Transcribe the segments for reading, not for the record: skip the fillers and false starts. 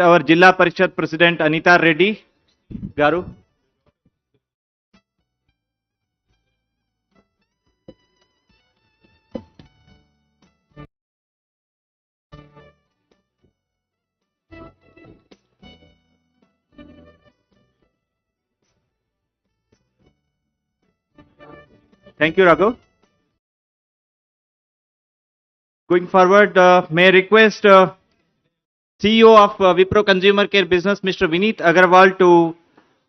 invite our Jilla Parishad President Anita Reddy Garu. Thank you, Raghu. Going forward, may I request CEO of Wipro Consumer Care Business, Mr. Vineet Agarwal, to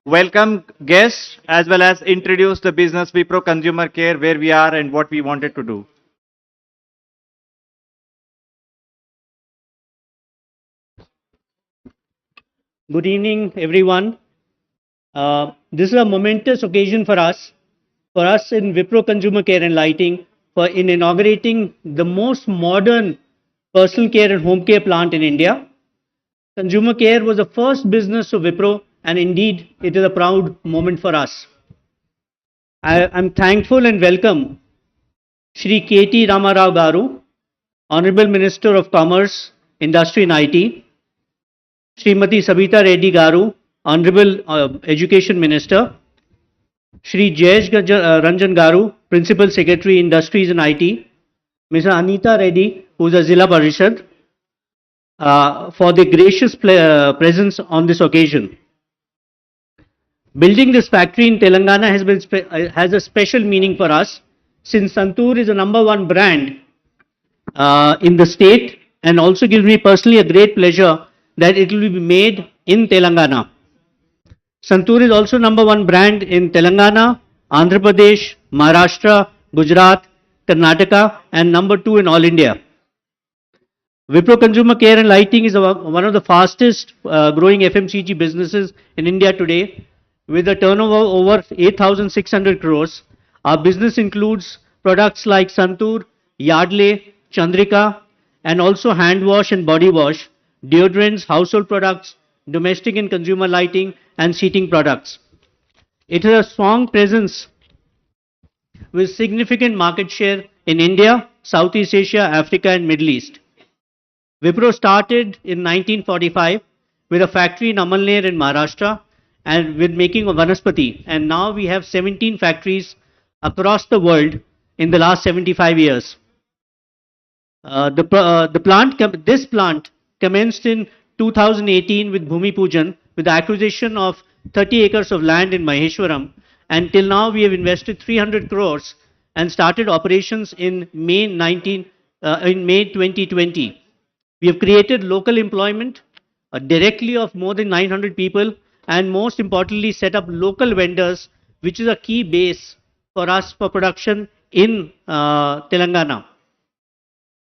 welcome guests as well as introduce the business Wipro Consumer Care, where we are and what we wanted to do. Good evening, everyone. This is a momentous occasion for us in Wipro Consumer Care and Lighting, in inaugurating the most modern personal care and home care plant in India. Consumer care was the first business of Wipro, and indeed, it is a proud moment for us. I'm thankful and welcome Shri KT Ramarao Garu, Honorable Minister of Commerce, Industry and IT, Srimati Sabita Reddy Garu, Honorable Education Minister, Shri Jayesh Ranjan Garu, Principal Secretary, Industries and IT, Ms. Anita Reddy, who is a Zilla Parishad, for the gracious presence on this occasion. Building this factory in Telangana has a special meaning for us, since Santur is the #1 brand in the state, and also gives me personally a great pleasure that it will be made in Telangana. Santur is also #1 brand in Telangana, Andhra Pradesh, Maharashtra, Gujarat, Karnataka, and #2 in all India. Wipro Consumer Care and Lighting is one of the fastest growing FMCG businesses in India today, with a turnover over 8,600 crores. Our business includes products like Santur, Yardley, Chandrika, and also hand wash and body wash, deodorants, household products, domestic and consumer lighting, and seating products. It has a strong presence with significant market share in India, Southeast Asia, Africa, and Middle East. Wipro started in 1945 with a factory in Amalner in Maharashtra and with making of Vanaspati, and now we have 17 factories across the world in the last 75 years. This plant commenced in 2018 with Bhumi Pujan, with the acquisition of 30 acres of land in Maheshwaram, and till now we have invested 300 crores and started operations in May 2020. We have created local employment directly of more than 900 people, and most importantly set up local vendors, which is a key base for us for production in Telangana.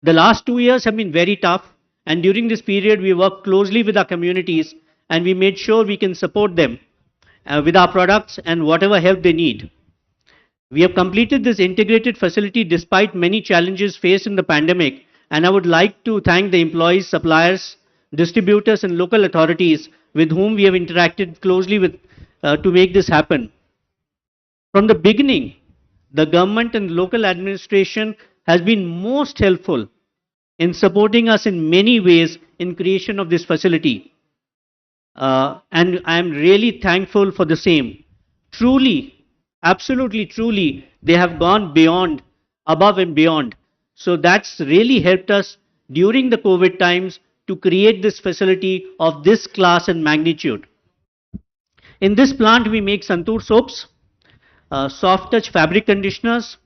The last 2 years have been very tough, and during this period we worked closely with our communities, and we made sure we can support them with our products and whatever help they need. We have completed this integrated facility despite many challenges faced in the pandemic, and I would like to thank the employees, suppliers, distributors, and local authorities with whom we have interacted closely with to make this happen. From the beginning, the government and local administration has been most helpful in supporting us in many ways in creation of this facility. And I am really thankful for the same. Truly, absolutely truly, they have gone beyond, above and beyond. So that's really helped us during the COVID times to create this facility of this class and magnitude. In this plant, we make Santur soaps, soft touch fabric conditioners.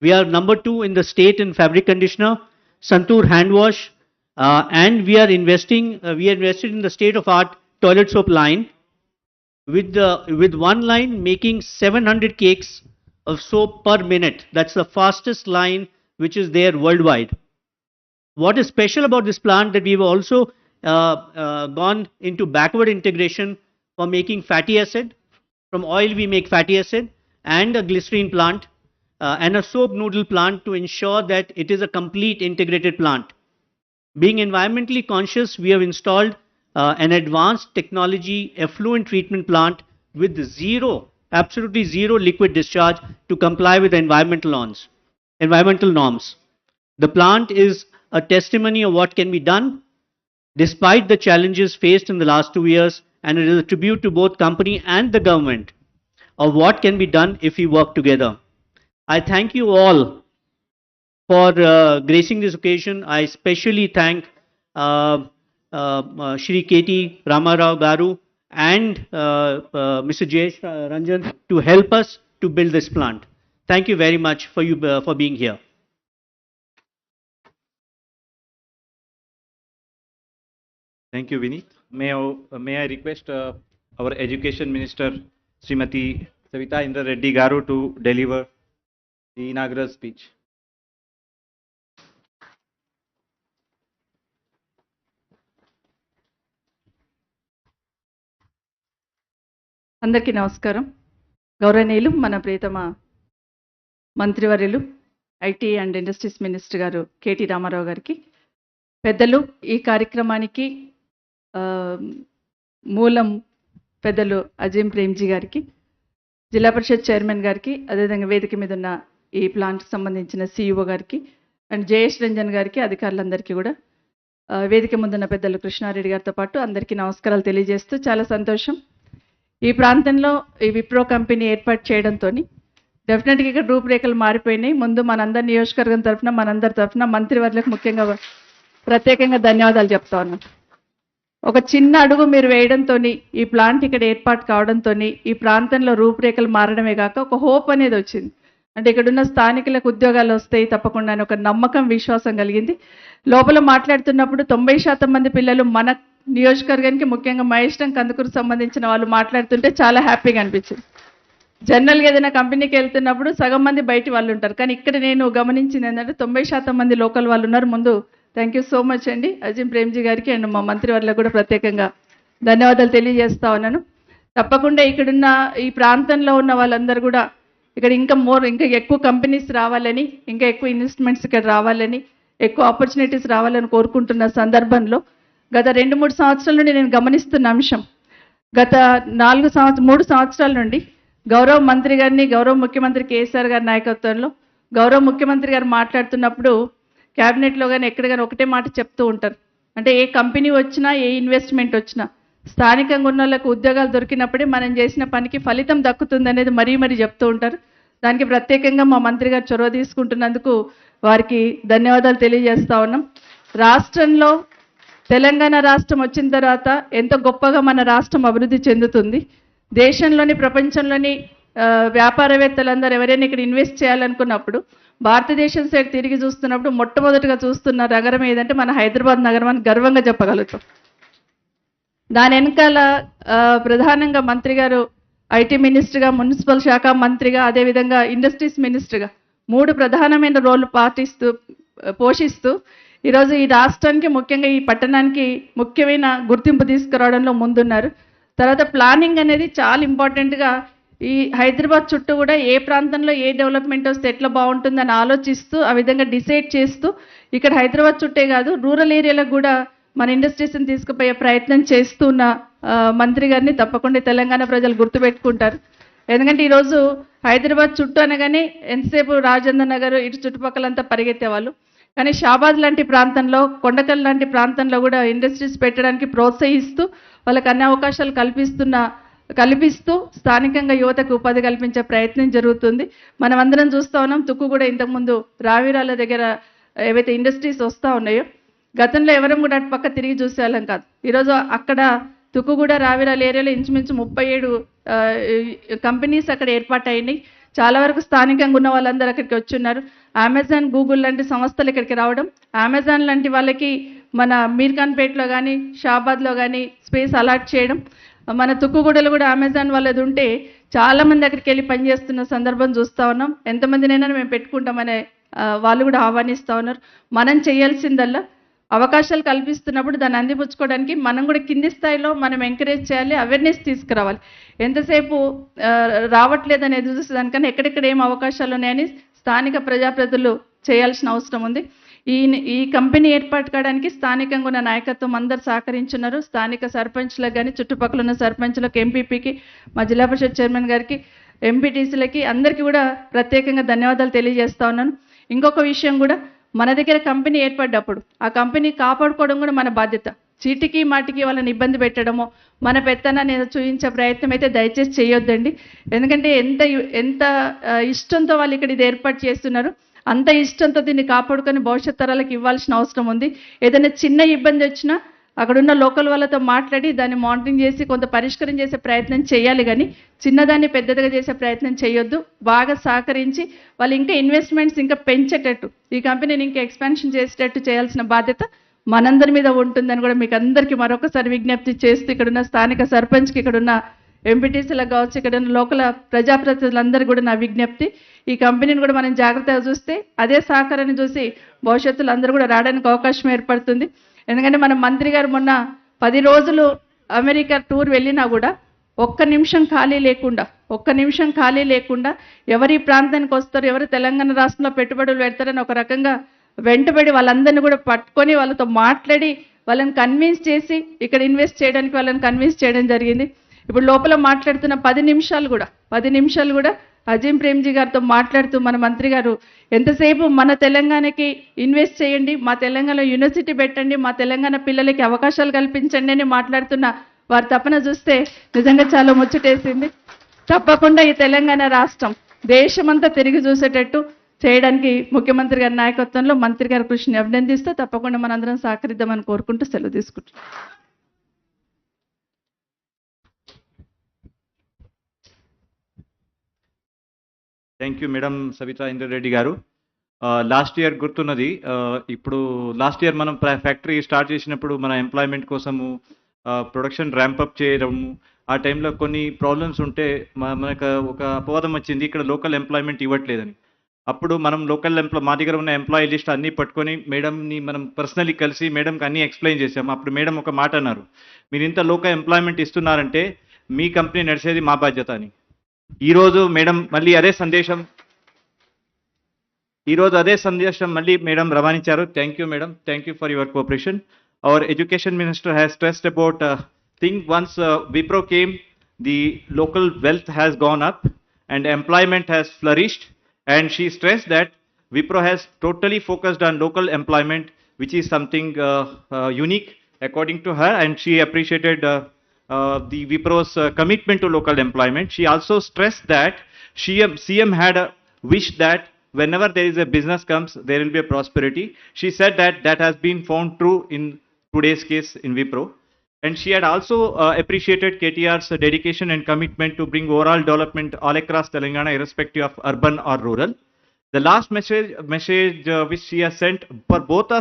We are #2 in the state in fabric conditioner, Santur hand wash, and we are invested in the state of art toilet soap line, with one line making 700 cakes of soap per minute. That's the fastest line which is there worldwide. What is special about this plant that we've also gone into backward integration for making fatty acid. From oil we make fatty acid, and a glycerine plant and a soap noodle plant to ensure that it is a complete integrated plant. Being environmentally conscious, we have installed an advanced technology effluent treatment plant with absolutely zero liquid discharge to comply with the environmental norms. The plant is a testimony of what can be done despite the challenges faced in the last 2 years, and it is a tribute to both company and the government of what can be done if we work together. I thank you all for gracing this occasion. I especially thank Shri KT Ramarao Garu and Mr. Jayesh Ranjan to help us to build this plant. Thank you very much for being here. Thank you, Vineet. May I request our Education Minister, Srimati Savita Indra Reddy Garu, to deliver the inaugural speech. అందరికీ నమస్కారం. గౌరవనీయులు మన ప్రియతమ మంత్రివర్యులు IT and industries minister గారు KT Ramarao గారికి, పెద్దలు ఈ కార్యక్రమానికి మూలం పెద్దలు అజీం ప్రేమ్జీ గారికి, జిల్లా పరిషత్ చైర్మన్ గారికి, అదేవిధంగా వేదిక మీద ఉన్న ఈ ప్లాంట్కి సంబంధించిన సిఇఓ గారికి అండ్ జయేష్ రంజన్ గారికి, అధికారులందరికీ కూడా వేదిక ముందున్న పెద్దలు కృష్ణారెడ్డి గారితో పాటు అందరికీ నమస్కారాలు తెలియజేస్తూ, చాలా సంతోషం ఈ ప్రాంతంలో ఈ విప్రో కంపెనీ ఏర్పాటు చేయడంతో డెఫినెట్గా ఇక్కడ రూపురేఖలు మారిపోయినాయి. ముందు మనందరి నియోజకవర్గం తరఫున మనందరి తరఫున మంత్రివర్లకు ముఖ్యంగా ప్రత్యేకంగా ధన్యవాదాలు చెప్తా ఉన్నాను. ఒక చిన్న అడుగు మీరు వేయడంతో ఈ ప్లాంట్ ఇక్కడ ఏర్పాటు కావడంతో ఈ ప్రాంతంలో రూపురేఖలు మారడమే కాక ఒక హోప్ అనేది వచ్చింది. అంటే ఇక్కడున్న స్థానికులకు ఉద్యోగాలు వస్తాయి తప్పకుండా అని ఒక నమ్మకం, విశ్వాసం కలిగింది. లోపల మాట్లాడుతున్నప్పుడు 90% మంది పిల్లలు మన నియోజకవర్గానికి, ముఖ్యంగా మహేష్టం కందుకూరు సంబంధించిన వాళ్ళు మాట్లాడుతుంటే చాలా హ్యాపీగా అనిపించింది. జనరల్గా ఏదైనా కంపెనీకి వెళ్తున్నప్పుడు సగం మంది బయట వాళ్ళు ఉంటారు, కానీ ఇక్కడ నేను గమనించింది ఏంటంటే 90% మంది లోకల్ వాళ్ళు ఉన్నారు. ముందు థ్యాంక్ యూ సో మచ్ అండి అజీం ప్రేమ్జీ గారికి అండ్ మా మంత్రివర్లకు కూడా ప్రత్యేకంగా ధన్యవాదాలు తెలియజేస్తా ఉన్నాను. తప్పకుండా ఇక్కడున్న ఈ ప్రాంతంలో ఉన్న వాళ్ళందరూ కూడా ఇక్కడ ఇంకా ఎక్కువ కంపెనీస్ రావాలని, ఇంకా ఎక్కువ ఇన్వెస్ట్మెంట్స్ ఇక్కడ రావాలని, ఎక్కువ ఆపర్చునిటీస్ రావాలని కోరుకుంటున్న సందర్భంలో గత 2-3 సంవత్సరాల నుండి నేను గమనిస్తున్న అంశం, గత 3 సంవత్సరాల నుండి గౌరవ మంత్రి గారిని, గౌరవ ముఖ్యమంత్రి కేసీఆర్ గారి నాయకత్వంలో గౌరవ ముఖ్యమంత్రి గారు మాట్లాడుతున్నప్పుడు క్యాబినెట్లో కానీ ఎక్కడ కానీ ఒకటే మాట చెప్తూ ఉంటారు. అంటే ఏ కంపెనీ వచ్చినా, ఏ ఇన్వెస్ట్మెంట్ వచ్చినా స్థానికంగా ఉన్న వాళ్ళకు ఉద్యోగాలు దొరికినప్పుడే మనం చేసిన పనికి ఫలితం దక్కుతుంది అనేది మరీ చెప్తూ ఉంటారు. దానికి ప్రత్యేకంగా మా మంత్రి గారు చొరవ తీసుకుంటున్నందుకు వారికి ధన్యవాదాలు తెలియజేస్తా ఉన్నాం. రాష్ట్రంలో తెలంగాణ రాష్ట్రం వచ్చిన తర్వాత ఎంతో గొప్పగా మన రాష్ట్రం అభివృద్ధి చెందుతుంది. దేశంలోని, ప్రపంచంలోని వ్యాపారవేత్తలందరూ ఎవరైనా ఇక్కడ ఇన్వెస్ట్ చేయాలనుకున్నప్పుడు భారతదేశం సైడ్ తిరిగి చూస్తున్నప్పుడు మొట్టమొదటిగా చూస్తున్న నగరం ఏదంటే మన హైదరాబాద్ నగరం అని గర్వంగా చెప్పగలుగుతాం. దాని వెనకాల ప్రధానంగా మంత్రి గారు ఐటీ మినిస్టర్గా, మున్సిపల్ శాఖ మంత్రిగా, అదేవిధంగా ఇండస్ట్రీస్ మినిస్టర్గా 3 ప్రధానమైన రోల్ పోషిస్తూ ఈరోజు ఈ రాష్ట్రానికి, ముఖ్యంగా ఈ పట్టణానికి ముఖ్యమైన గుర్తింపు తీసుకురావడంలో ముందున్నారు. తర్వాత ప్లానింగ్ అనేది చాలా ఇంపార్టెంట్గా ఈ హైదరాబాద్ చుట్టూ కూడా ఏ ప్రాంతంలో ఏ డెవలప్మెంట్ వస్తే ఎట్లా బాగుంటుందని ఆలోచిస్తూ ఆ విధంగా డిసైడ్ చేస్తూ ఇక్కడ హైదరాబాద్ చుట్టే కాదు రూరల్ ఏరియాలకు కూడా మన ఇండస్ట్రీస్ని తీసుకుపోయే ప్రయత్నం చేస్తున్న మంత్రి గారిని తప్పకుండా తెలంగాణ ప్రజలు గుర్తుపెట్టుకుంటారు. ఎందుకంటే ఈరోజు హైదరాబాద్ చుట్టూ అనగానే ఎంతసేపు రాజేంద్ర నగర్ ఇటు చుట్టుపక్కలంతా పరిగెత్తేవాళ్ళు, కానీ షాబాద్ లాంటి ప్రాంతంలో, కొండకల్ లాంటి ప్రాంతంలో కూడా ఇండస్ట్రీస్ పెట్టడానికి ప్రోత్సహిస్తూ వాళ్ళకి అన్ని అవకాశాలు కల్పిస్తూ స్థానికంగా యువతకు ఉపాధి కల్పించే ప్రయత్నం జరుగుతుంది. మనం అందరం చూస్తూ ఉన్నాం. తుక్కు కూడా ఇంతకుముందు రావిరాల దగ్గర ఏవైతే ఇండస్ట్రీస్ వస్తూ ఉన్నాయో గతంలో ఎవరం కూడా అటు పక్క తిరిగి చూసేవాళ్ళం కాదు. ఈరోజు అక్కడ తుక్కుగూడ, రావిరాల ఏరియాలో ఇంచుమించు 37 కంపెనీస్ అక్కడ ఏర్పాటైనాయి. చాలా వరకు స్థానికంగా ఉన్న వాళ్ళందరూ అక్కడికి వచ్చున్నారు. అమెజాన్, గూగుల్ లాంటి సంస్థలు ఇక్కడికి రావడం, అమెజాన్ లాంటి వాళ్ళకి మన మీర్ఖాన్పేటలో కానీ షాబాద్లో కానీ స్పేస్ అలాట్ చేయడం, మన తుక్కుగూడలో కూడా అమెజాన్ వాళ్ళది ఉంటే చాలామంది అక్కడికి వెళ్ళి పనిచేస్తున్న సందర్భం చూస్తూ ఉన్నాం. ఎంతమందినైనా మేము పెట్టుకుంటామనే వాళ్ళు కూడా ఆహ్వానిస్తూ ఉన్నారు. మనం చేయాల్సిందల్లా అవకాశాలు కల్పిస్తున్నప్పుడు దాన్ని అందిపుచ్చుకోవడానికి మనం కూడా కింది స్థాయిలో మనం ఎంకరేజ్ చేయాలి, అవేర్నెస్ తీసుకురావాలి. ఎంతసేపు రావట్లేదని ఎదురు చూసేదానికన్నా ఎక్కడెక్కడ ఏం అవకాశాలు ఉన్నాయని స్థానిక ప్రజాప్రతినిధులు చేయాల్సిన అవసరం ఉంది. ఈ కంపెనీ ఏర్పాటు కావడానికి స్థానికంగా ఉన్న నాయకత్వం అందరు సహకరించున్నారు. స్థానిక సర్పంచ్లకు కానీ, చుట్టుపక్కల ఉన్న సర్పంచ్లకు, ఎంపీపీకి, మా జిల్లా పరిషత్ చైర్మన్ గారికి, ఎంపీటీసీలకి అందరికీ కూడా ప్రత్యేకంగా ధన్యవాదాలు తెలియజేస్తా ఉన్నాను. ఇంకొక విషయం కూడా, మన దగ్గర కంపెనీ ఏర్పడ్డప్పుడు ఆ కంపెనీ కాపాడుకోవడం కూడా మన బాధ్యత. చీటికి మాటికి వాళ్ళని ఇబ్బంది పెట్టడమో మన పెత్తనాన్ని చూపించే ప్రయత్నం అయితే దయచేసి చేయొద్దండి. ఎందుకంటే ఎంత ఇష్టంతో వాళ్ళు ఇక్కడ ఇది ఏర్పాటు చేస్తున్నారు, అంత ఇష్టంతో దీన్ని కాపాడుకొని భవిష్యత్ తరాలకు ఇవ్వాల్సిన అవసరం ఉంది. ఏదైనా చిన్న ఇబ్బంది వచ్చినా అక్కడున్న లోకల్ వాళ్ళతో మాట్లాడి దాన్ని మానిటరింగ్ చేసి కొంత పరిష్కారం చేసే ప్రయత్నం చేయాలి, కానీ చిన్నదాన్ని పెద్దదిగా చేసే ప్రయత్నం చేయొద్దు. బాగా సహకరించి వాళ్ళు ఇంకా ఇన్వెస్ట్మెంట్స్ ఇంకా పెంచేటట్టు, ఈ కంపెనీని ఇంకా ఎక్స్పాన్షన్ చేసేటట్టు చేయాల్సిన బాధ్యత మనందరి మీద ఉంటుందని కూడా మీకు అందరికీ మరొకసారి విజ్ఞప్తి చేస్తూ, ఇక్కడున్న స్థానిక సర్పంచ్కి, ఇక్కడున్న ఎంపీటీసీలకు కావచ్చు, ఇక్కడ ఉన్న లోకల్ ప్రజాప్రతినిధులందరూ కూడా నా విజ్ఞప్తి, ఈ కంపెనీని కూడా మనం జాగ్రత్తగా చూస్తే అదే సహకారాన్ని చూసి భవిష్యత్తులో అందరూ కూడా రావడానికి అవకాశం ఏర్పడుతుంది. ఎందుకంటే మన మంత్రి గారు మొన్న 10 రోజులు అమెరికా టూర్ వెళ్ళినా కూడా ఒక్క నిమిషం ఖాళీ లేకుండా ఎవరి ప్రాంతానికి వస్తారు, ఎవరు తెలంగాణ రాష్ట్రంలో పెట్టుబడులు పెడతారని ఒక రకంగా వెంటబడి వాళ్ళందరినీ కూడా పట్టుకొని వాళ్ళతో మాట్లాడి వాళ్ళని కన్విన్స్ చేసి ఇక్కడ ఇన్వెస్ట్ చేయడానికి వాళ్ళని కన్విన్స్ చేయడం జరిగింది. ఇప్పుడు లోపల మాట్లాడుతున్న 10 నిమిషాలు కూడా అజీం ప్రేమ్జీ గారితో మాట్లాడుతూ మన మంత్రి గారు ఎంతసేపు మన తెలంగాణకి ఇన్వెస్ట్ చేయండి, మా తెలంగాణలో యూనివర్సిటీ పెట్టండి, మా తెలంగాణ పిల్లలకి అవకాశాలు కల్పించండి అని మాట్లాడుతున్న వారి తపన చూస్తే నిజంగా చాలా ముచ్చటేసింది. తప్పకుండా ఈ తెలంగాణ రాష్ట్రం దేశమంతా తిరిగి చూసేటట్టు చేయడానికి ముఖ్యమంత్రి గారి నాయకత్వంలో మంత్రి గారి కృషిని అభినందిస్తూ తప్పకుండా మనందరం సహకరిద్దామని కోరుకుంటూ సెలవు తీసుకుంటాం. Thank you madam Savitha Indra Reddy గారు. లాస్ట్ ఇయర్ గుర్తున్నది, ఇప్పుడు లాస్ట్ ఇయర్ మనం ఫ్యాక్టరీ స్టార్ట్ చేసినప్పుడు మన ఎంప్లాయ్మెంట్ కోసము ప్రొడక్షన్ ర్యాంపప్ చేయడము, ఆ టైంలో కొన్ని ప్రాబ్లమ్స్ ఉంటే మనకు ఒక అపవాదం వచ్చింది, ఇక్కడ లోకల్ ఎంప్లాయ్మెంట్ ఇవ్వట్లేదని. అప్పుడు మనం మా దగ్గర ఉన్న ఎంప్లాయీ లిస్ట్ అన్నీ పట్టుకొని మేడంని మనం పర్సనలీ కలిసి మేడంకి అన్నీ ఎక్స్ప్లెయిన్ చేసాము. అప్పుడు మేడం ఒక మాట అన్నారు, మీరు ఇంత లోకల్ ఎంప్లాయ్మెంట్ ఇస్తున్నారంటే మీ కంపెనీ నడిచేది మా బాధ్యత అని. ఈరోజు మేడం మళ్ళీ అదే సందేశం మళ్ళీ మేడం రవాణించారు. Thank you madam, thank you for your cooperation. Our education minister has stressed about thing once Wipro came, the local wealth has gone up and employment has flourished, and she stressed that Wipro has totally focused on local employment, which is something unique according to her, and she appreciated the Wipro's commitment to local employment. She also stressed that CM had a wish that whenever there is a business comes, there will be a prosperity. She said that has been found true in today's case in Wipro. And she had also appreciated KTR's dedication and commitment to bring overall development all across Telangana, irrespective of urban or rural. The last message which she has sent for both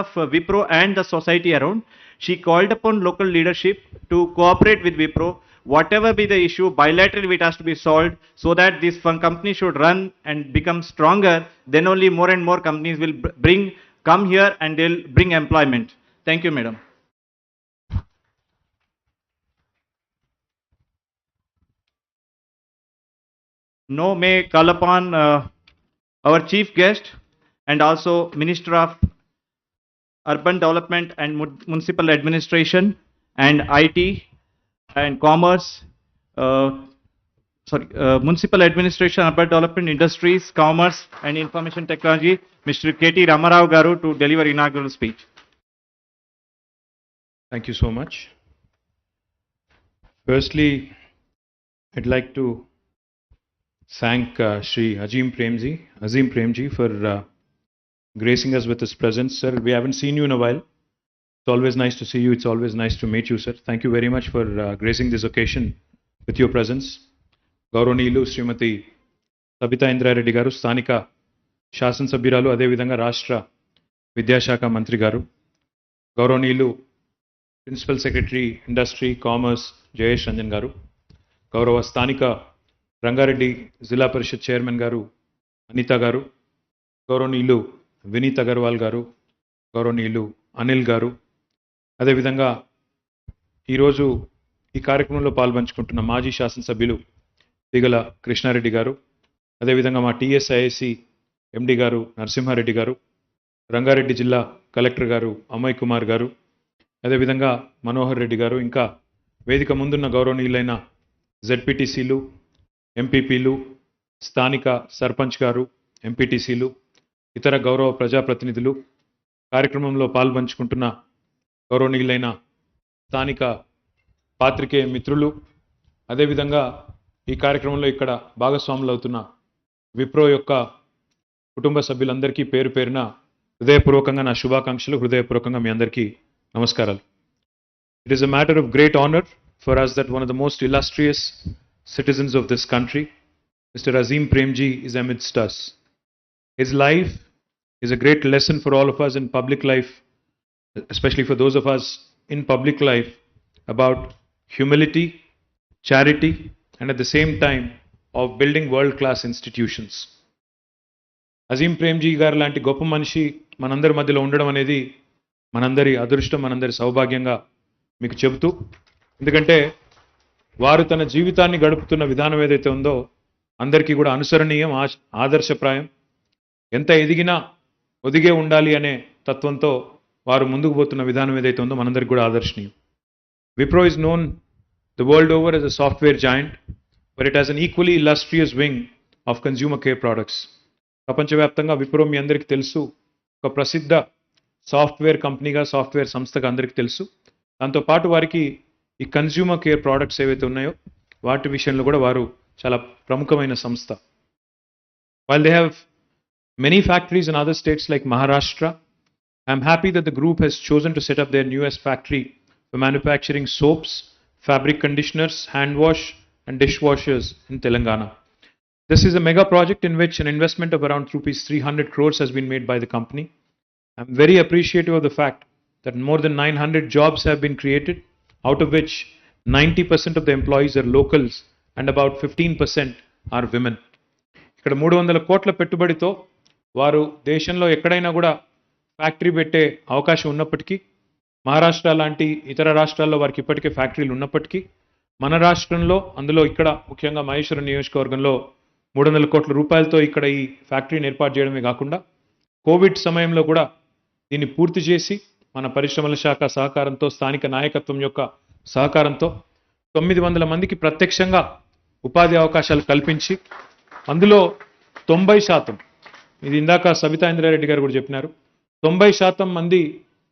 of Wipro and the society around, she called upon local leadership to cooperate with Wipro. Whatever be the issue, bilaterally it has to be solved so that this company should run and become stronger. Then only more and more companies will come here and they'll bring employment. Thank you, madam. Now may call upon our chief guest and also Minister of Urban Development and Municipal Administration and IT and Commerce, Municipal Administration, Urban Development, Industries, Commerce and Information Technology, Mr. KT Ramarao Garu, to deliver inaugural speech. Thank you so much. Firstly, I'd like to thank Shri Azim Premji for gracing us with his presence. Sir, we haven't seen you in a while. It's always nice to see you. It's always nice to meet you, sir. Thank you very much for gracing this occasion with your presence. Gauranilu Srimati Sabita Indrareddy Garu, Sthanika Shasan Sabiralu, Ade Vidanga Rashtra Vidyashaka Mantri Garu, Gauranilu Principal Secretary, Industry, Commerce, Jayesh Ranjan Garu, Gaurava Sthanika Rangareddy Zilla Parishad Chairman Garu, Anita Garu, Gauranilu Vinit Agarwal Garu, Gauranilu Anil Garu, అదేవిధంగా ఈరోజు ఈ కార్యక్రమంలో పాల్పంచుకుంటున్న మాజీ శాసనసభ్యులు దిగల కృష్ణారెడ్డి గారు, అదేవిధంగా మా TSIIC ఎండి గారు నరసింహారెడ్డి గారు, రంగారెడ్డి జిల్లా కలెక్టర్ గారు అమయ్ కుమార్ గారు, అదేవిధంగా మనోహర్ రెడ్డి గారు, ఇంకా వేదిక ముందున్న గౌరవనీయులైన జెడ్పీటీసీలు, ఎంపీపీలు, స్థానిక సర్పంచ్ గారు, ఎంపీటీసీలు, ఇతర గౌరవ ప్రజాప్రతినిధులు, కార్యక్రమంలో పాల్పంచుకుంటున్న గౌరవనీయులైన స్థానిక పాత్రికేయ మిత్రులు, అదేవిధంగా ఈ కార్యక్రమంలో ఇక్కడ భాగస్వాములు అవుతున్న విప్రో యొక్క కుటుంబ సభ్యులందరికీ పేరు పేరున హృదయపూర్వకంగా నా శుభాకాంక్షలు, హృదయపూర్వకంగా మీ అందరికీ నమస్కారాలు. It is a matter of great honor for us that one of the most illustrious citizens of this country, Mr. Azim Premji, is amidst us. His life is a great lesson for all of us in public life, especially for those of us in public life, about humility, charity, and at the same time of building world-class institutions. Azeem Premji గారు లాంటి గొప్ప మనిషి మనందరి మధ్యలో ఉండడం అనేది మనందరి అదృష్టం, మనందరి సౌభాగ్యంగా మీకు చెబుతూ, ఎందుకంటే వారు తన జీవితాన్ని గడుపుతున్న విధానం ఏదైతే ఉందో అందరికీ కూడా అనుసరణీయం, ఆదర్శప్రాయం. ఎంత ఎదిగినా ఒదిగే ఉండాలి అనే తత్వంతో వారు ముందుకు పోతున్న విధానం ఏదైతే ఉందో మనందరికీ కూడా ఆదర్శనీయం. Wipro is known the world over as a software giant, but it has an equally illustrious wing of consumer care products. ప్రపంచవ్యాప్తంగా విప్రో మీ అందరికీ తెలుసు, ఒక ప్రసిద్ధ సాఫ్ట్వేర్ కంపెనీగా, సాఫ్ట్వేర్ సంస్థగా అందరికీ తెలుసు. దాంతోపాటు వారికి ఈ కన్జ్యూమర్ కేర్ ప్రోడక్ట్స్ ఏవైతే ఉన్నాయో వాటి విషయంలో కూడా వారు చాలా ప్రముఖమైన సంస్థ. While they have many factories in other states like Maharashtra, I am happy that the group has chosen to set up their newest factory for manufacturing soaps, fabric conditioners, hand wash and dishwashers in Telangana. This is a mega project in which an investment of around rupees 300 crores has been made by the company. I am very appreciative of the fact that more than 900 jobs have been created, out of which 90% of the employees are locals and about 15% are women. ఇక్కడ 300 కోట్ల పెట్టుబడితో వారు దేశంలో ఎక్కడైనా కూడా factory పెట్టే అవకాశం ఉన్నప్పటికీ, మహారాష్ట్ర లాంటి ఇతర రాష్ట్రాల్లో వారికి ఇప్పటికే ఫ్యాక్టరీలు ఉన్నప్పటికీ, మన రాష్ట్రంలో అందులో ఇక్కడ ముఖ్యంగా మహేశ్వరం నియోజకవర్గంలో 300 కోట్ల రూపాయలతో ఇక్కడ ఈ ఫ్యాక్టరీని ఏర్పాటు చేయడమే కాకుండా కోవిడ్ సమయంలో కూడా దీన్ని పూర్తి చేసి మన పరిశ్రమల శాఖ సహకారంతో, స్థానిక నాయకత్వం యొక్క సహకారంతో 900 మందికి ప్రత్యక్షంగా ఉపాధి అవకాశాలు కల్పించి, అందులో 90%, ఇది ఇందాక సబితా ఇంద్రారెడ్డి గారు కూడా చెప్పినారు, 90% మంది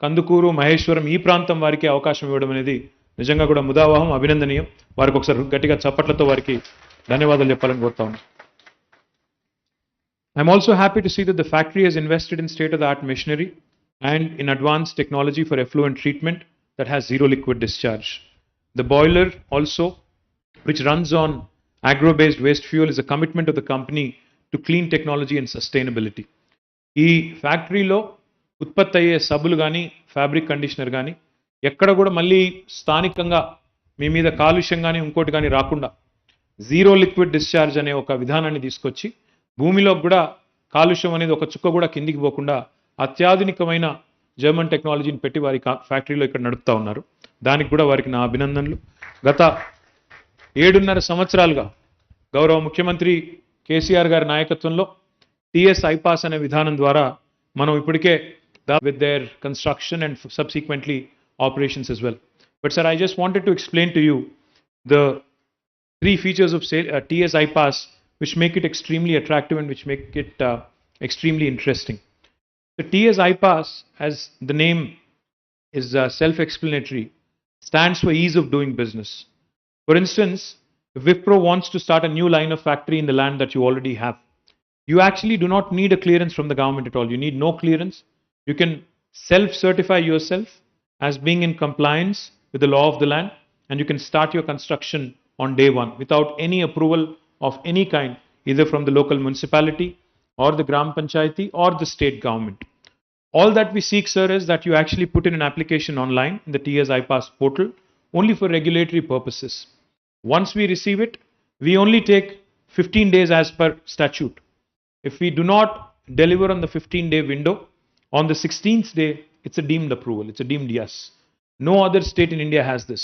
కందుకూరు, మహేశ్వరం ఈ ప్రాంతం వారికి అవకాశం ఇవ్వడం అనేది నిజంగా కూడా ముదావహం, అభినందనీయం. వారికి ఒకసారి గట్టిగా చప్పట్లతో వారికి ధన్యవాదాలు చెప్పాలని కోరుతా ఉన్నాను. I'm also happy to see that the factory has invested in state-of-the-art machinery and in advanced technology for effluent treatment that has zero liquid discharge. The boiler also, which runs on agro-based waste fuel, is a commitment of the company to clean technology and sustainability. ఈ ఫ్యాక్టరీలో ఉత్పత్తి అయ్యే సబ్బులు కానీ, fabric conditioner కానీ ఎక్కడ కూడా మళ్ళీ స్థానికంగా మీ మీద కాలుష్యం కానీ ఇంకోటి కానీ రాకుండా జీరో లిక్విడ్ డిశ్చార్జ్ అనే ఒక విధానాన్ని తీసుకొచ్చి భూమిలో కూడా కాలుష్యం అనేది ఒక చుక్క కూడా కిందికి పోకుండా అత్యాధునికమైన జర్మన్ టెక్నాలజీని పెట్టి వారి ఫ్యాక్టరీలో ఇక్కడ నడుపుతా ఉన్నారు. దానికి కూడా వారికి నా అభినందనలు. గత 7.5 సంవత్సరాలుగా గౌరవ ముఖ్యమంత్రి కేసీఆర్ గారి నాయకత్వంలో టీఎస్ ఐపాస్ అనే విధానం ద్వారా మనం ఇప్పటికే with their construction and subsequently operations as well. But sir, I just wanted to explain to you the 3 features of TS IPAS which make it extremely attractive and which make it extremely interesting. The TS IPAS, as the name is self-explanatory, stands for ease of doing business. For instance, if Wipro wants to start a new line of factory in the land that you already have, you actually do not need a clearance from the government at all. You need no clearance. You can self-certify yourself as being in compliance with the law of the land, and you can start your construction on day one without any approval of any kind, either from the local municipality or the Gram Panchayati or the state government. All that we seek, sir, is that you actually put in an application online in the TS IPAS portal only for regulatory purposes. Once we receive it, we only take 15 days as per statute. If we do not deliver on the 15-day window, on the 16th day, it's a deemed approval. It's a deemed yes. No other state in India has this.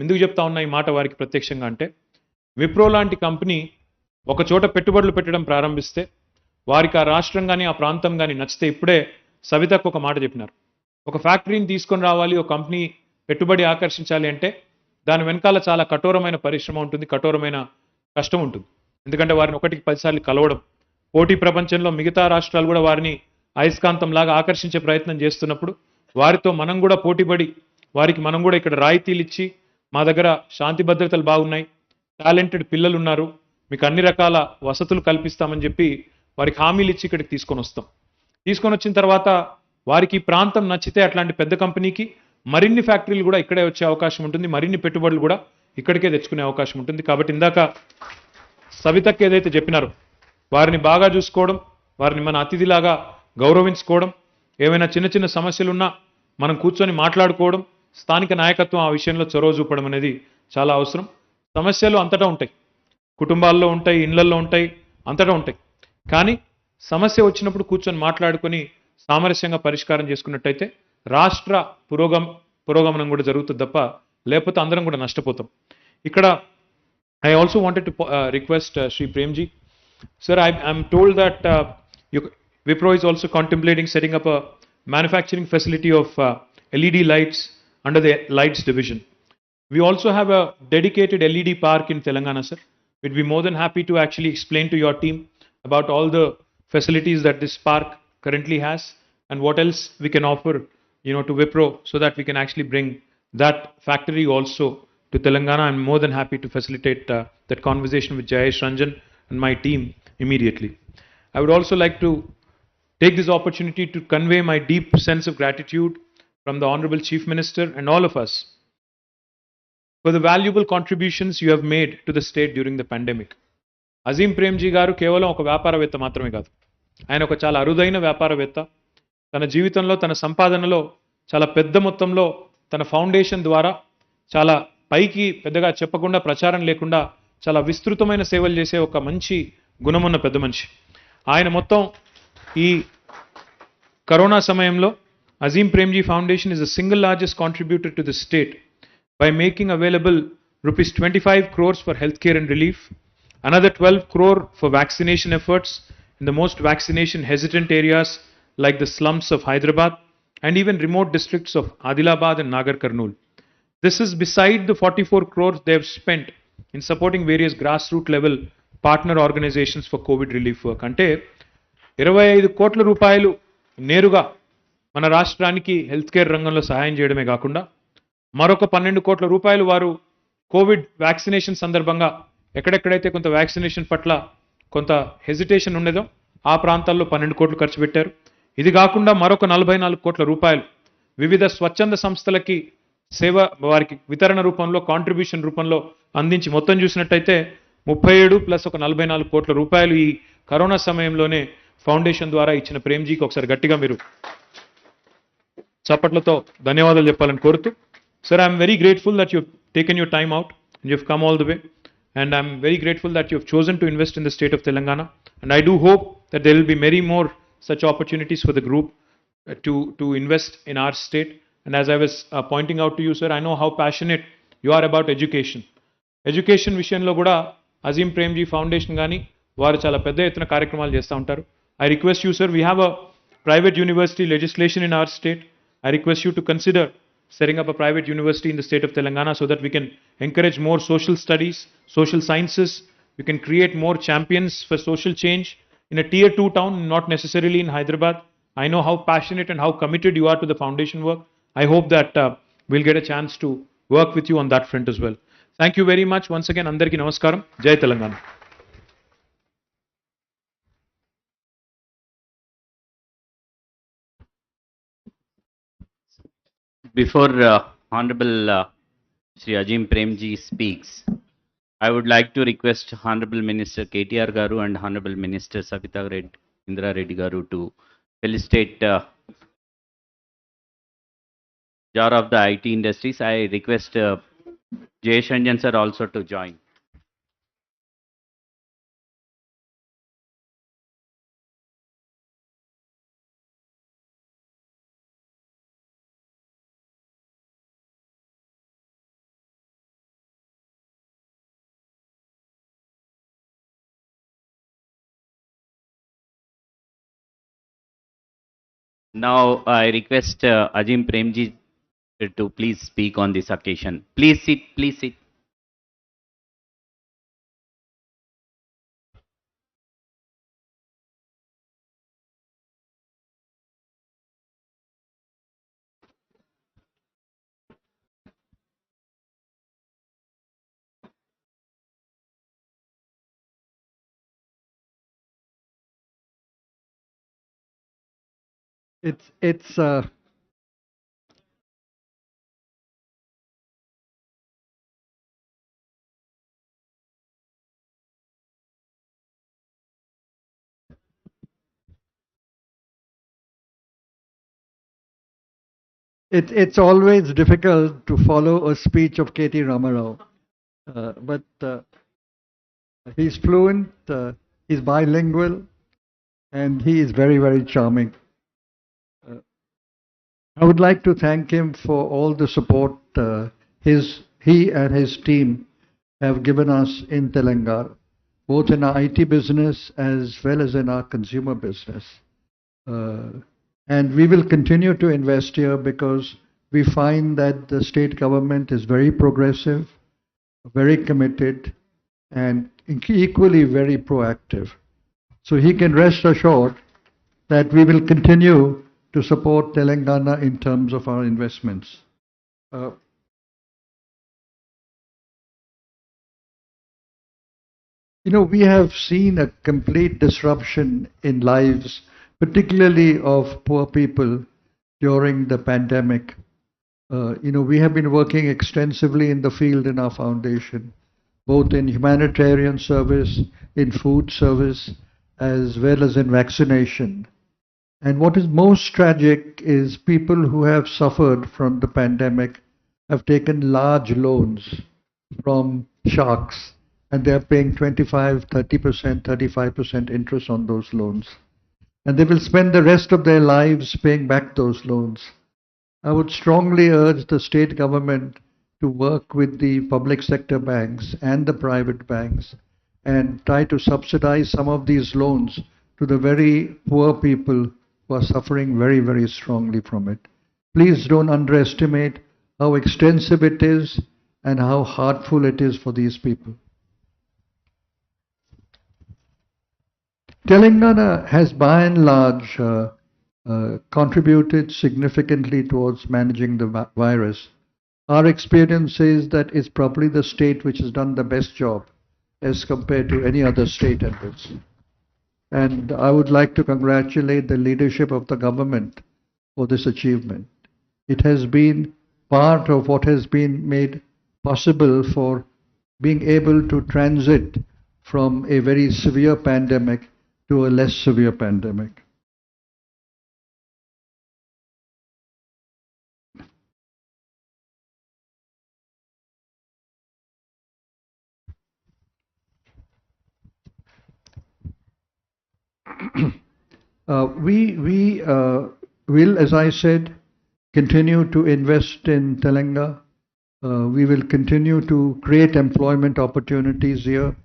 ఎందుకు చెప్తా ఉన్నా ఈ మాట వారికి ప్రత్యక్షంగా అంటే, విప్రో లాంటి company ఒక చోట పెట్టుబడులు పెట్టడం ప్రారంభిస్తే వారికి ఆ రాష్ట్రం కానీ ఆ ప్రాంతం కానీ నచ్చితే, ఇప్పుడే సవితకు ఒక మాట చెప్పినారు, ఒక ఫ్యాక్టరీని తీసుకొని రావాలి, ఒక కంపెనీ పెట్టుబడి ఆకర్షించాలి అంటే దాని వెనకాల చాలా కఠోరమైన పరిశ్రమ ఉంటుంది, కఠోరమైన కష్టం ఉంటుంది. ఎందుకంటే వారిని 1కి 10 సార్లు కలవడం, పోటీ ప్రపంచంలో మిగతా రాష్ట్రాలు కూడా వారిని అయస్కాంతంలాగా ఆకర్షించే ప్రయత్నం చేస్తున్నప్పుడు వారితో మనం కూడా పోటీపడి వారికి మనం కూడా ఇక్కడ రాయితీలు ఇచ్చి మా దగ్గర శాంతి భద్రతలు బాగున్నాయి, టాలెంటెడ్ పిల్లలు ఉన్నారు, మీకు అన్ని రకాల వసతులు కల్పిస్తామని చెప్పి వారికి హామీలు ఇచ్చి ఇక్కడికి తీసుకొని వస్తాం. తీసుకొని వచ్చిన తర్వాత వారికి ఈ ప్రాంతం నచ్చితే అట్లాంటి పెద్ద కంపెనీకి మరిన్ని ఫ్యాక్టరీలు కూడా ఇక్కడే వచ్చే అవకాశం ఉంటుంది, మరిన్ని పెట్టుబడులు కూడా ఇక్కడికే తెచ్చుకునే అవకాశం ఉంటుంది. కాబట్టి ఇందాక సవితకి ఏదైతే చెప్పినారో వారిని బాగా చూసుకోవడం, వారిని మన అతిథిలాగా గౌరవించుకోవడం, ఏమైనా చిన్న చిన్న సమస్యలున్నా మనం కూర్చొని మాట్లాడుకోవడం, స్థానిక నాయకత్వం ఆ విషయంలో చొరవ చూపడం అనేది చాలా అవసరం. సమస్యలు అంతటా ఉంటాయి, కుటుంబాల్లో ఉంటాయి, ఇళ్లల్లో ఉంటాయి, అంతటా ఉంటాయి. కానీ సమస్య వచ్చినప్పుడు కూర్చొని మాట్లాడుకొని సామరస్యంగా పరిష్కారం చేసుకున్నట్టయితే రాష్ట్ర పురోగమనం కూడా జరుగుతుంది తప్ప లేకపోతే అందరం కూడా నష్టపోతాం. ఇక్కడ I also wanted to request Sri Premji. Sir, I'm told that Wipro is also contemplating setting up a manufacturing facility of LED lights under the lights division. We also have a dedicated LED park in Telangana, sir. We'd be more than happy to actually explain to your team about all the facilities that this park currently has and what else we can offer, to Wipro so that we can actually bring that factory also to Telangana. I'm more than happy to facilitate that conversation with Jayesh Ranjan and my team immediately. I would also like to take this opportunity to convey my deep sense of gratitude from the Honorable Chief Minister and all of us for the valuable contributions you have made to the state during the pandemic. Azeem Premji గారు కేవలం ఒక వ్యాపారవేత్త మాత్రమే కాదు, ఆయన ఒక చాలా అరుదైన వ్యాపారవేత్త. తన జీవితంలో తన సంపాదనలో చాలా పెద్ద మొత్తంలో తన ఫౌండేషన్ ద్వారా చాలా పైకి పెద్దగా చెప్పకుండా ప్రచారం లేకుండా చాలా విస్తృతమైన సేవలు చేసే ఒక మంచి గుణమున్న పెద్ద మనిషి. ఆయన మొత్తం ఈ కరోనా సమయంలో Azeem Premji foundation is the single largest contributor to the state by making available rupees 25 crores for healthcare and relief, another 12 crore for vaccination efforts in the most vaccination hesitant areas like the slums of Hyderabad and even remote districts of Adilabad and Nagar Karnool. This is beside the 44 crores they have spent in supporting various grassroots level partner organizations for COVID relief work. అంటే 25 కోట్ల రూపాయలు నేరుగా మన రాష్ట్రానికి health care రంగంలో సహాయం చేయడమే కాకుండా మరొక 12 కోట్ల రూపాయలు వారు కోవిడ్ వ్యాక్సినేషన్ సందర్భంగా ఎక్కడెక్కడైతే కొంత వ్యాక్సినేషన్ పట్ల కొంత హెజిటేషన్ ఉండేదో ఆ ప్రాంతాల్లో 12 కోట్లు ఖర్చు పెట్టారు. ఇది కాకుండా మరొక 44 కోట్ల రూపాయలు వివిధ స్వచ్ఛంద సంస్థలకి సేవ వారికి వితరణ రూపంలో కాంట్రిబ్యూషన్ రూపంలో అందించి మొత్తం చూసినట్టయితే 37 ప్లస్ ఒక 44 కోట్ల రూపాయలు ఈ కరోనా సమయంలోనే ఫౌండేషన్ ద్వారా ఇచ్చిన ప్రేమ్జీకి ఒకసారి గట్టిగా మీరు చప్పట్లతో ధన్యవాదాలు చెప్పాలని కోరుతూ, sir, I'm very grateful that you've taken your time out and you've come all the way. And I'm very grateful that you've chosen to invest in the state of Telangana. And I do hope that there will be many more such opportunities for the group to invest in our state. And as I was pointing out to you, sir, I know how passionate you are about education. Education విషయంలో కూడా Azeem Premji foundation కానీ వారు చాలా పెద్ద ఎత్తున కార్యక్రమాలు చేస్తూ ఉంటారు. I request you, sir, we have a private university legislation in our state. I request you to consider setting up a private university in the state of Telangana so that we can encourage more social studies, social sciences. We can create more champions for social change in a tier 2 town, not necessarily in Hyderabad. I know how passionate and how committed you are to the foundation work. I hope that we'll get a chance to work with you on that front as well. Thank you very much. Once again, Andarki Namaskaram. Jai Telangana. Before Honorable Sri Ajim Premji speaks, I would like to request Honorable Minister KTR Garu and Honorable Minister Savita Indra Reddy Garu to felicitate jar of the IT industries. I request Jayesh Ranjan sir also to join. Now I request Ajim Premji to please speak on this occasion. Please sit, please sit. It's it's always difficult to follow a speech of KT Ramarao, but he's fluent, he's bilingual, and he is very, very charming. Uh, I would like to thank him for all the support he and his team have given us in Telangana, both in our IT business as well as in our consumer business. Uh, and we will continue to invest here because we find that the state government is very progressive, very committed, and equally very proactive. So he can rest assured that we will continue to support Telangana in terms of our investments. We have seen a complete disruption in lives, particularly of poor people during the pandemic. We have been working extensively in the field in our foundation, both in humanitarian service, in food service, as well as in vaccination. And what is most tragic is people who have suffered from the pandemic have taken large loans from sharks, and they are paying 25, 30%, 35% interest on those loans. And they will spend the rest of their lives paying back those loans. I would strongly urge the state government to work with the public sector banks and the private banks and try to subsidize some of these loans to the very poor people who are suffering very, very strongly from it. Please don't underestimate how extensive it is and how hurtful it is for these people. Telangana has by and large contributed significantly towards managing the virus. Our experience is that it's probably the state which has done the best job as compared to any other state at this. And I would like to congratulate the leadership of the government for this achievement. It has been part of what has been made possible for being able to transit from a very severe pandemic to a less severe pandemic. We will, as I said, continue to invest in Telangana. We will continue to create employment opportunities here.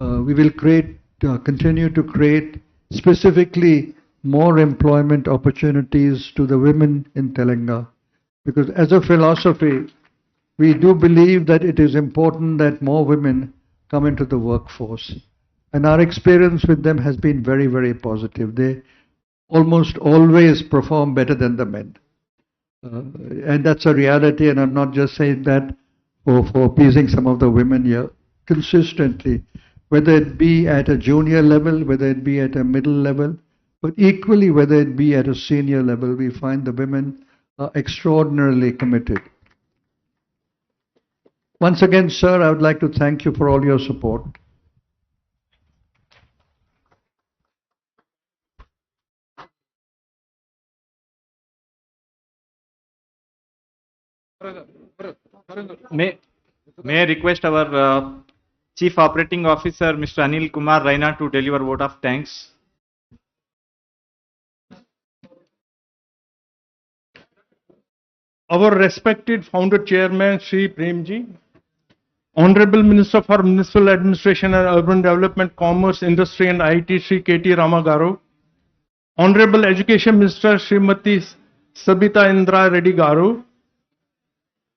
We will continue to create specifically more employment opportunities to the women in Telangana. Because as a philosophy, we do believe that it is important that more women come into the workforce. And our experience with them has been very, very positive. They almost always perform better than the men. And that's a reality, and I'm not just saying that for appeasing some of the women here. Consistently, whether it be at a junior level, whether it be at a middle level, but equally whether it be at a senior level, we find the women are extraordinarily committed. Once again, sir, I would like to thank you for all your support. May I request our Chief Operating Officer, Mr. Anil Kumar Raina, to deliver vote of thanks. Our respected founder chairman, Shri Premji, Honorable Minister for Municipal Administration and Urban Development, Commerce, Industry and IT, Shri KT Ramagaru, Honorable Education Minister, Srimati Sabita Indra Reddy Garu,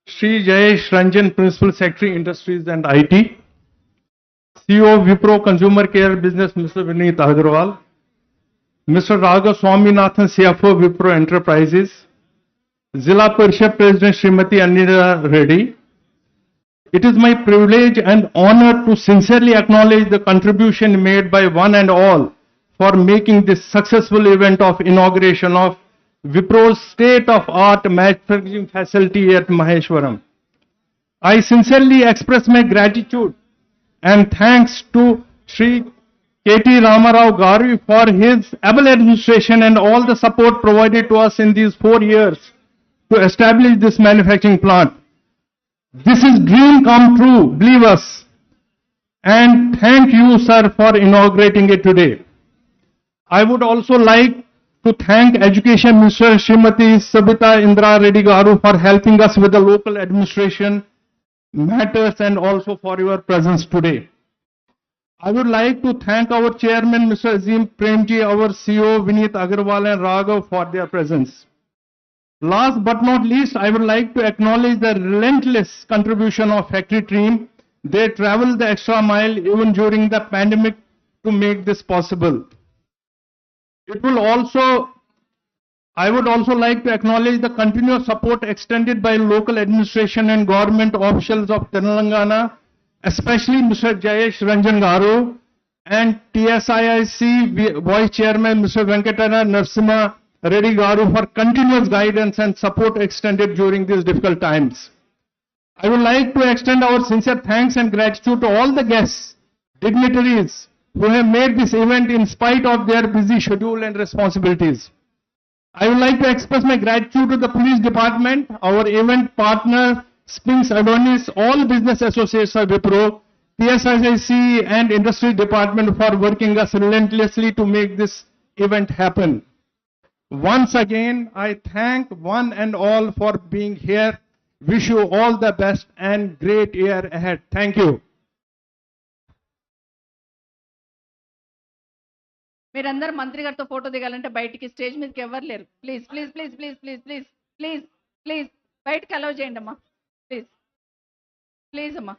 Shri Jayesh Ranjan, Principal Secretary, Industries and IT, CEO Wipro Consumer Care Business, Mr. Vineet Agarwal, Mr. Raghav Swaminathan, CFO Wipro Enterprises, Zilla Parishad President Srimati Anita Reddy. It is my privilege and honor to sincerely acknowledge the contribution made by one and all for making this successful event of inauguration of Wipro's state-of-art manufacturing facility at Maheshwaram. I sincerely express my gratitude and thanks to Sri KT Ramarao Garu for his able administration and all the support provided to us in these 4 years to establish this manufacturing plant. This is dream come true, believe us. And thank you, sir, for inaugurating it today. I would also like to thank Education Minister Srimati Sabita Indra Reddy Garu for helping us with the local administration matters and also for your presence today. I would like to thank our chairman, Mr. Azim Premji, our CEO, Vineet Agarwal and Raghav for their presence. Last but not least, I would like to acknowledge the relentless contribution of factory team. They traveled the extra mile even during the pandemic to make this possible. I would also like to acknowledge the continuous support extended by local administration and government officials of Telangana, especially Mr. Jayesh Ranjan Garu and TSIIC Vice Chairman Mr. Venkatara Narasimha Reddy Garu for continuous guidance and support extended during these difficult times. I would like to extend our sincere thanks and gratitude to all the guests, dignitaries who have made this event in spite of their busy schedule and responsibilities. I would like to express my gratitude to the police department, our event partner, Spinks Adonis, all business associates of Wipro, PSIC and industry department for working us relentlessly to make this event happen. Once again, I thank one and all for being here. Wish you all the best and great year ahead. Thank you. మీరందరూ మంత్రి గారితో photo దిగాలంటే బయటికి stage మీదకి ఎవరు లేరు. Please please please please please please please please బయటకు allow చేయండి అమ్మా. ప్లీజ్ ప్లీజ్ అమ్మా.